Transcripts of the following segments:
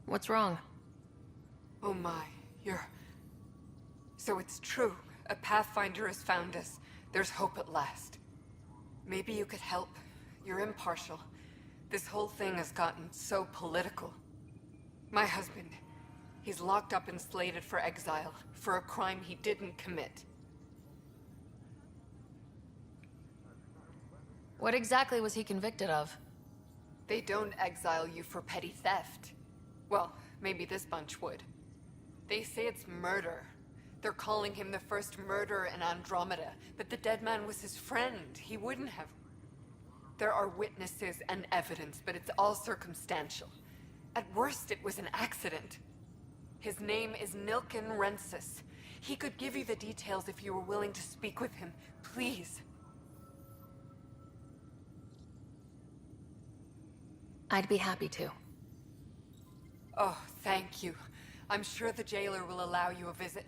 What's wrong? Oh my, So it's true. A Pathfinder has found us. There's hope at last. Maybe you could help. You're impartial. This whole thing has gotten so political. My husband, he's locked up and slated for exile for a crime he didn't commit. What exactly was he convicted of? They don't exile you for petty theft. Well, maybe this bunch would. They say it's murder. They're calling him the first murderer in Andromeda, but the dead man was his friend. He wouldn't have. There are witnesses and evidence, but it's all circumstantial. At worst, it was an accident. His name is Nilken Rensis. He could give you the details if you were willing to speak with him. Please. I'd be happy to. Oh, thank you. I'm sure the jailer will allow you a visit.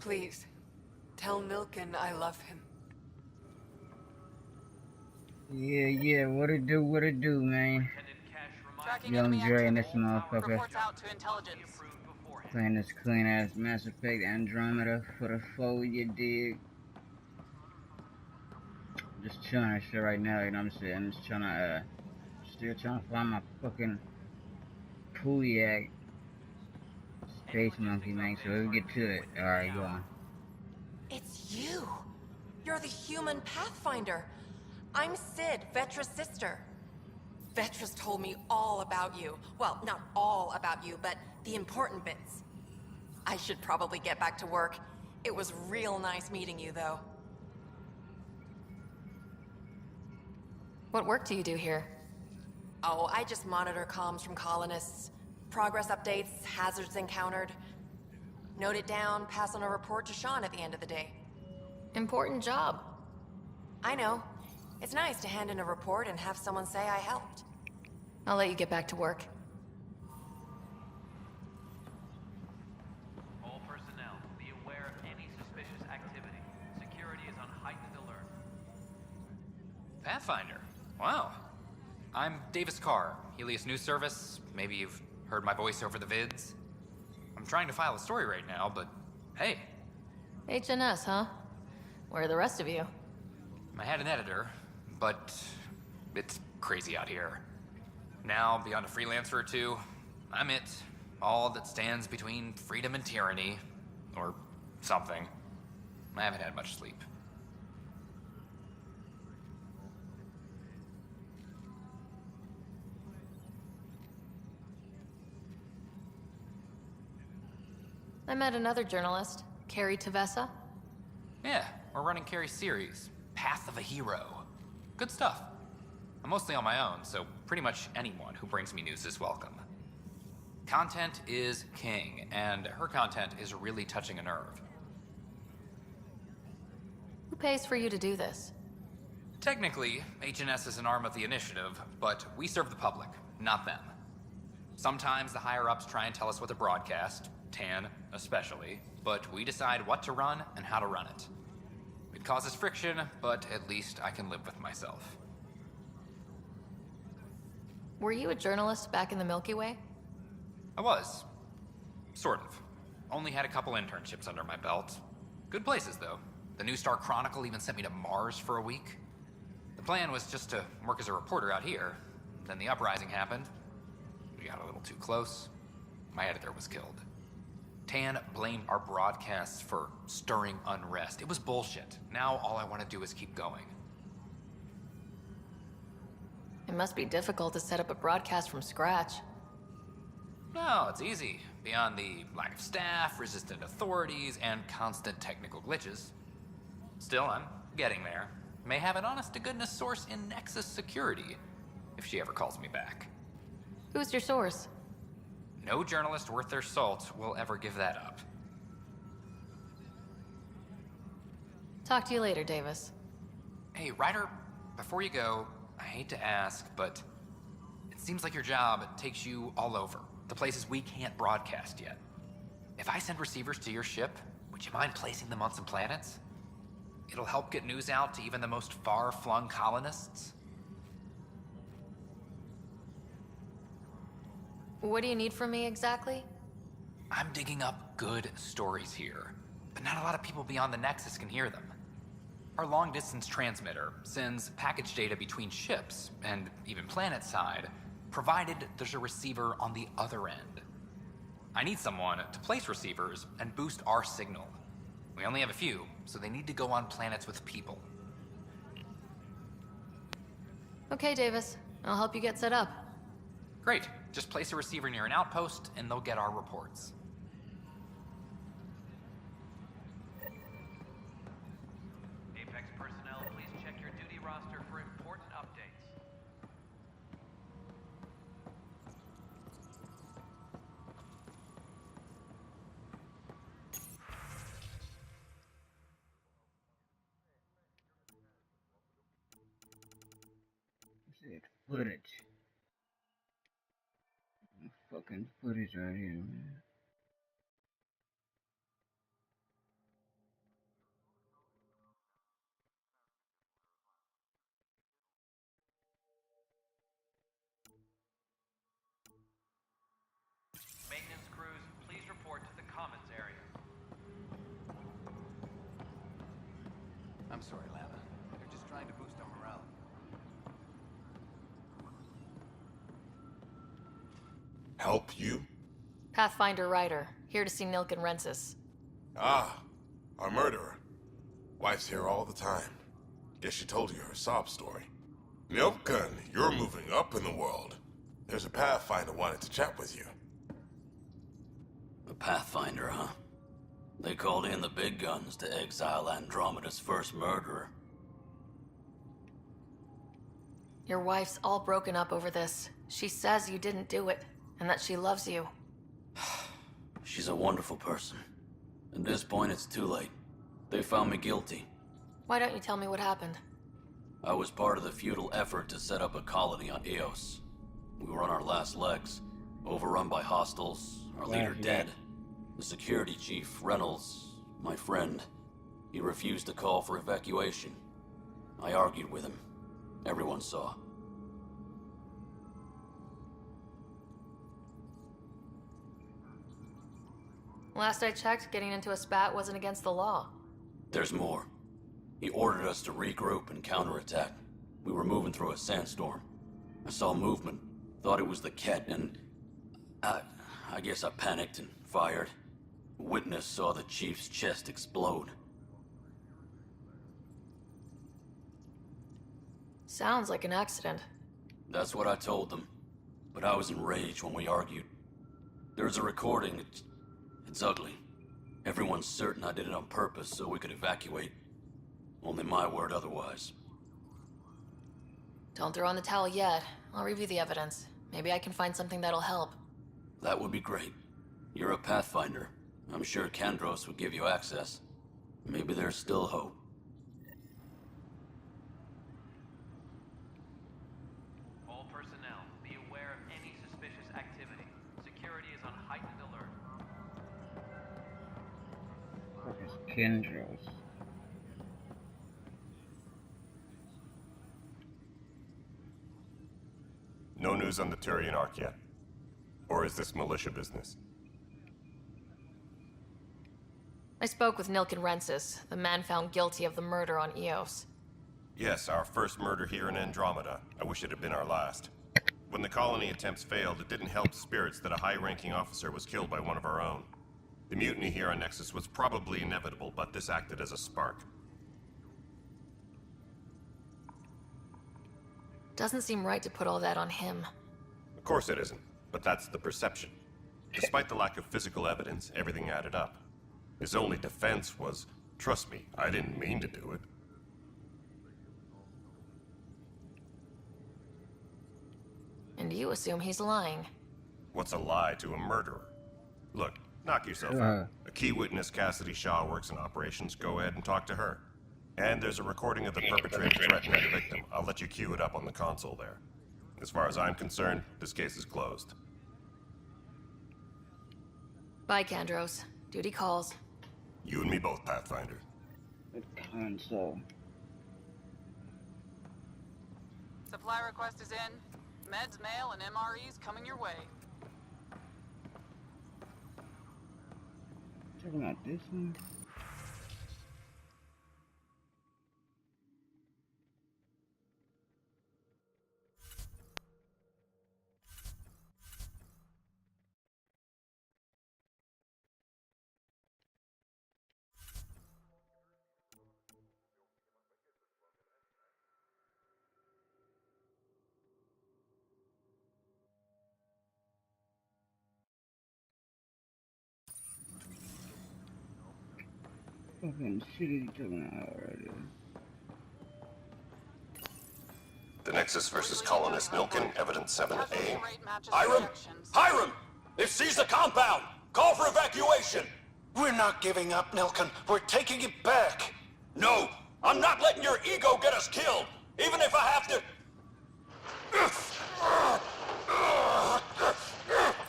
Please, tell Nilken I love him. Yeah, what it do, man? Young Dre and this motherfucker. Playing this clean ass Mass Effect Andromeda for the foe, you dig? Just chilling and shit right now, you know what I'm saying? I'm just trying to, still trying to find my fucking Pouliac Space Monkey, man, so we'll get to it. Alright, go on. It's you! You're the human Pathfinder! I'm Sid, Vetra's sister. Vetra's told me all about you. Well, not all about you, but the important bits. I should probably get back to work. It was real nice meeting you, though. What work do you do here? Oh, I just monitor comms from colonists. Progress updates, hazards encountered. Note it down, pass on a report to Sean at the end of the day. Important job. I know. It's nice to hand in a report and have someone say I helped. I'll let you get back to work. All personnel, be aware of any suspicious activity. Security is on heightened alert. Pathfinder? Wow. I'm Davis Carr, Helios News Service. Maybe you've heard my voice over the vids. I'm trying to file a story right now, but hey. HNS, huh? Where are the rest of you? I had an editor, but it's crazy out here. Now, beyond a freelancer or two, I'm it. All that stands between freedom and tyranny. Or something. I haven't had much sleep. I met another journalist, Carrie Tavessa. Yeah, we're running Carrie's series, Path of a Hero. Good stuff. I'm mostly on my own, so pretty much anyone who brings me news is welcome. Content is king, and her content is really touching a nerve. Who pays for you to do this? Technically, HNS is an arm of the initiative, but we serve the public, not them. Sometimes the higher-ups try and tell us what to broadcast, Tan especially, but we decide what to run and how to run it. It causes friction, but at least I can live with myself. Were you a journalist back in the Milky Way? I was. Sort of. Only had a couple internships under my belt. Good places, though. The New Star Chronicle even sent me to Mars for a week. The plan was just to work as a reporter out here. Then the uprising happened. We got a little too close. My editor was killed. Tan blamed our broadcasts for stirring unrest. It was bullshit. Now all I want to do is keep going. It must be difficult to set up a broadcast from scratch. No, it's easy. Beyond the lack of staff, resistant authorities, and constant technical glitches. Still, I'm getting there. May have an honest-to-goodness source in Nexus Security, if she ever calls me back. Who's your source? No journalist worth their salt will ever give that up. Talk to you later, Davis. Hey, Ryder, before you go, I hate to ask, but it seems like your job takes you all over, the places we can't broadcast yet. If I send receivers to your ship, would you mind placing them on some planets? It'll help get news out to even the most far-flung colonists. What do you need from me exactly? I'm digging up good stories here, but not a lot of people beyond the Nexus can hear them. Our long-distance transmitter sends package data between ships, and even planet-side, provided there's a receiver on the other end. I need someone to place receivers and boost our signal. We only have a few, so they need to go on planets with people. Okay, Davis. I'll help you get set up. Great. Just place a receiver near an outpost, and they'll get our reports. Apex personnel, please check your duty roster for important updates. Shit, footage. Fucking footage right here, man. Maintenance crews, please report to the commons area. I'm sorry, Lana. They're just trying to boost our morale. Help you? Pathfinder Ryder, here to see Nilken Rensis. Ah, our murderer. Wife's here all the time. Guess she told you her sob story. Milken, you're moving up in the world. There's a Pathfinder wanted to chat with you. A Pathfinder, huh? They called in the big guns to exile Andromeda's first murderer. Your wife's all broken up over this. She says you didn't do it, and that she loves you. She's a wonderful person. At this point, it's too late. They found me guilty. Why don't you tell me what happened? I was part of the futile effort to set up a colony on Eos. We were on our last legs, overrun by hostiles, our leader dead. The security chief, Reynolds, my friend, he refused to call for evacuation. I argued with him. Everyone saw. Last I checked, getting into a spat wasn't against the law. There's more. He ordered us to regroup and counterattack. We were moving through a sandstorm. I saw movement, thought it was the Ket, and I guess I panicked and fired. Witness saw the chief's chest explode. Sounds like an accident. That's what I told them. But I was enraged when we argued. There's a recording. It's ugly. Everyone's certain I did it on purpose so we could evacuate. Only my word otherwise. Don't throw in the towel yet. I'll review the evidence. Maybe I can find something that'll help. That would be great. You're a Pathfinder. I'm sure Kandros would give you access. Maybe there's still hope. All personnel, be aware of any suspicious activity. Security is on heightened alert. Fuck is Kendros? No news on the Turian Ark yet? Or is this militia business? I spoke with Nilken Rensis, the man found guilty of the murder on Eos. Yes, our first murder here in Andromeda. I wish it had been our last. When the colony attempts failed, it didn't help spirits that a high-ranking officer was killed by one of our own. The mutiny here on Nexus was probably inevitable, but this acted as a spark. Doesn't seem right to put all that on him. Of course it isn't, but that's the perception. Despite the lack of physical evidence, everything added up. His only defense was, trust me, I didn't mean to do it. And you assume he's lying. What's a lie to a murderer? Look, knock yourself out. A key witness, Cassidy Shaw, works in operations. Go ahead and talk to her. And there's a recording of the perpetrator threatening the victim. I'll let you cue it up on the console there. As far as I'm concerned, this case is closed. Bye, Kandros. Duty calls. You and me both, Pathfinder. The console. Supply request is in. Meds, mail, and MREs coming your way. Talking about this one? Fucking shit is he talking about already? The Nexus versus Colonist Nilkin, Evidence 7A. Hiram! Hiram! They've seized the compound! Call for evacuation! We're not giving up, Nilkin. We're taking it back. No! I'm not letting your ego get us killed! Even if I have to...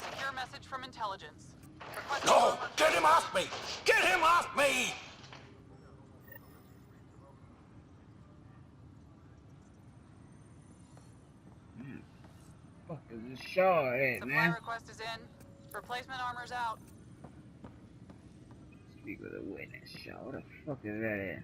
Secure message from intelligence. No! Get him off me! Get him off me! Fuck is this Shaw at, Supply man? request is in. Replacement armor's out. Speak with a witness, Shaw. What the fuck is that at?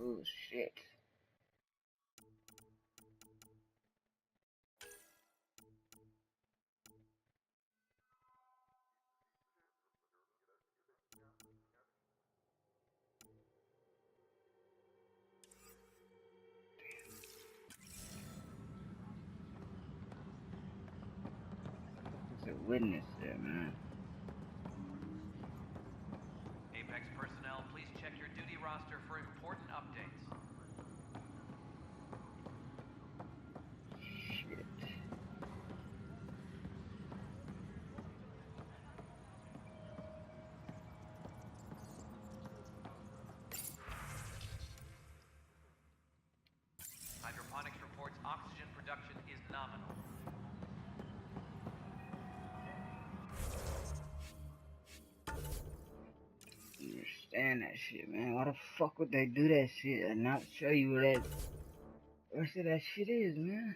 Oh shit. There's a witness there, man. Apex personnel, please check your duty roster for important updates. Shit. Hydroponics reports oxygen production is nominal. Understand that shit, man. Why the fuck would they do that shit and not show you where that rest of that shit is, man?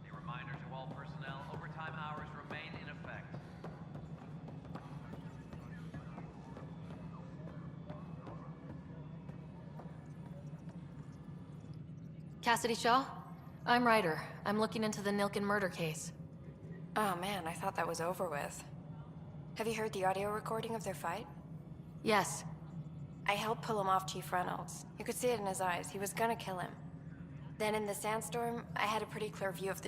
A reminder to all personnel, overtime hours remain in effect. Cassidy Shaw? I'm Ryder. I'm looking into the Nilkin murder case. Oh man, I thought that was over with. Have you heard the audio recording of their fight? Yes. I helped pull him off Chief Reynolds. You could see it in his eyes. He was gonna kill him. Then in the sandstorm, I had a pretty clear view of the